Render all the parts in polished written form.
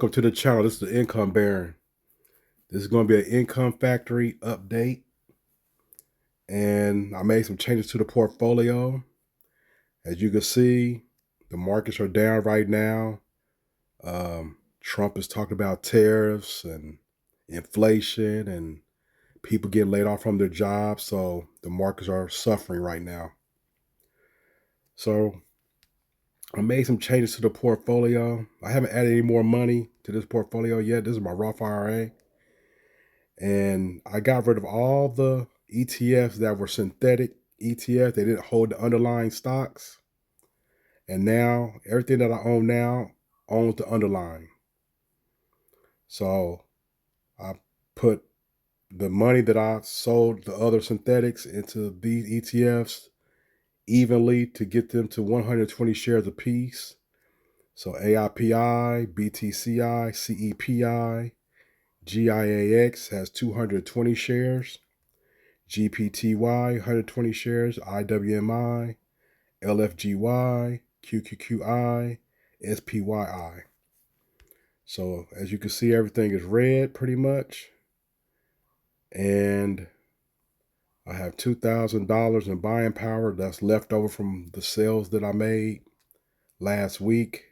Welcome to the channel. This is the Income Baron. This is going to be an income factory update. And I made some changes to the portfolio. As you can see, the markets are down right now. Trump is talking about tariffs and inflation and people getting laid off from their jobs. So the markets are suffering right now. So I made some changes to the portfolio. I haven't added any more money to this portfolio yet. This is my Roth IRA. And I got rid of all the ETFs that were synthetic ETFs. They didn't hold the underlying stocks. And now everything that I own now owns the underlying. So I put the money that I sold the other synthetics into these ETFs evenly to get them to 120 shares apiece. So AIPI, BTCI, CEPI, GIAX has 220 shares. GPTY, 120 shares, IWMI, LFGY, QQQI, SPYI. So as you can see, everything is red pretty much. And I have $2,000 in buying power that's left over from the sales that I made last week.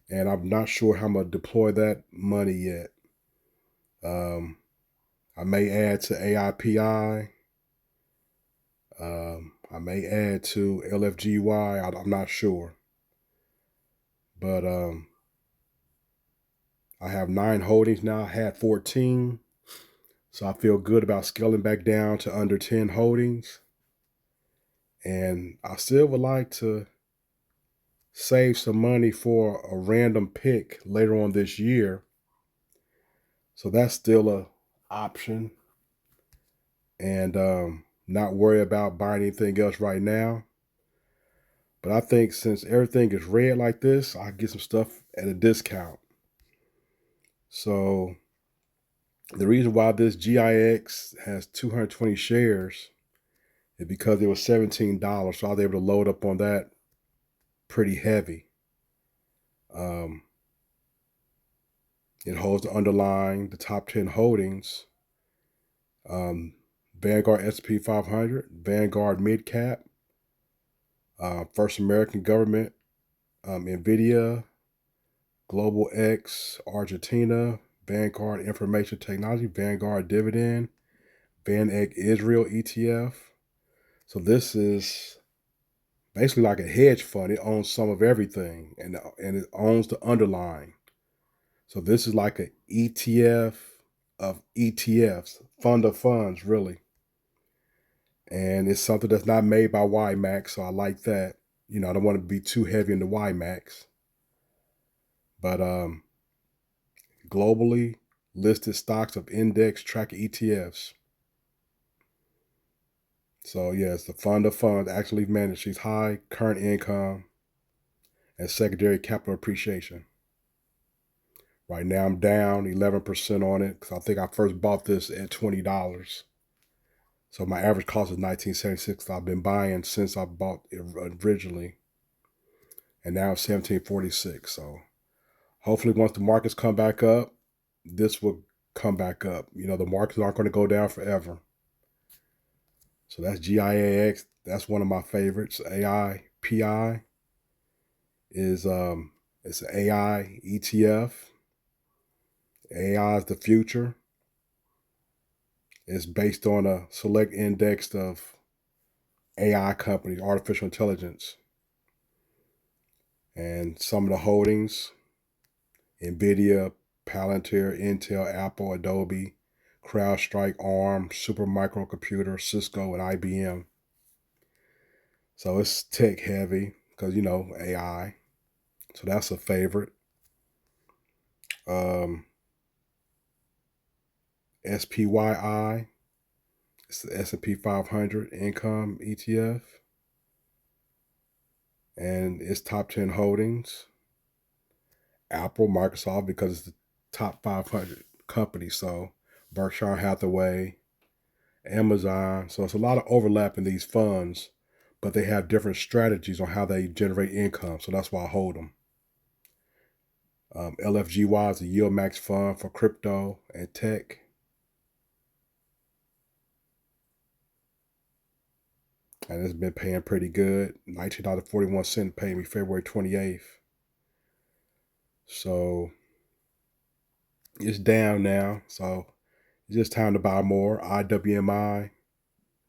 And I'm not sure how I'm going to deploy that money yet. I may add to AIPI. I may add to LFGY. I'm not sure. But I have 9 holdings now. I had 14. So I feel good about scaling back down to under 10 holdings. And I still would like to save some money for a random pick later on this year. So that's still an option. And not worry about buying anything else right now. But I think since everything is red like this, I get some stuff at a discount. So the reason why this GIX has 220 shares is because it was $17. So I was able to load up on that pretty heavy. It holds the underlying, the top 10 holdings. Vanguard S&P 500, Vanguard Mid Cap, First American Government, NVIDIA, Global X, Argentina, Vanguard Information Technology, Vanguard Dividend, VanEck Israel ETF. So this is basically like a hedge fund. It owns some of everything, and it owns the underlying. So this is like an ETF of ETFs, fund of funds, really. And it's something that's not made by YMAX, so I like that. You know, I don't want to be too heavy into YMAX. But globally listed stocks of index tracker ETFs. So yes, the fund of funds actually manages high current income and secondary capital appreciation. Right now I'm down 11% on it because I think I first bought this at $20. So my average cost is $19.76. I've been buying since I bought it originally. And now it's $17.46. So hopefully once the markets come back up, this will come back up. You know, the markets aren't going to go down forever. So that's GIAX. That's one of my favorites. AIPI is it's an AI ETF. AI is the future. It's based on a select index of AI companies, artificial intelligence. And some of the holdings, NVIDIA, Palantir, Intel, Apple, Adobe, CrowdStrike, ARM, Supermicro, Cisco, and IBM. So it's tech heavy because, you know, AI. So that's a favorite. SPYI, it's the S&P 500 income ETF. And it's top 10 holdings. Apple, Microsoft, because it's the top 500 companies. So Berkshire Hathaway, Amazon. So it's a lot of overlap in these funds, but they have different strategies on how they generate income. So that's why I hold them. LFGY is a yield max fund for crypto and tech. And it's been paying pretty good. $19.41 paid me February 28th. So it's down now. So it's just time to buy more. IWMI,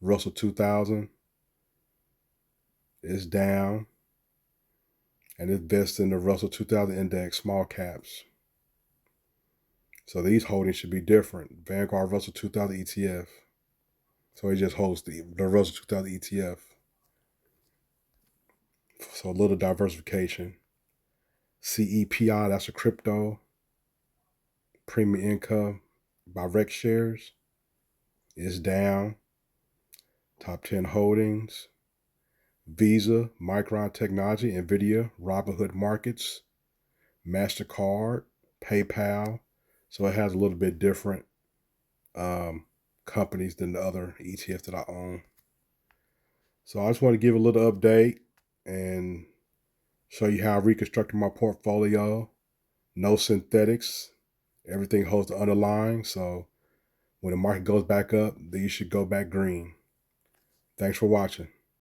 Russell 2000 is down. And it's vested in the Russell 2000 Index, small caps. So these holdings should be different. Vanguard Russell 2000 ETF. So it just holds the Russell 2000 ETF. So a little diversification. CEPI, that's a crypto. Premium income by Rex shares is down. Top 10 holdings. Visa, Micron Technology, NVIDIA, Robinhood Markets, MasterCard, PayPal. So it has a little bit different companies than the other ETFs that I own. So I just want to give a little update and show you how I reconstructed my portfolio. No synthetics. Everything holds the underlying. So when the market goes back up, then you should go back green. Thanks for watching.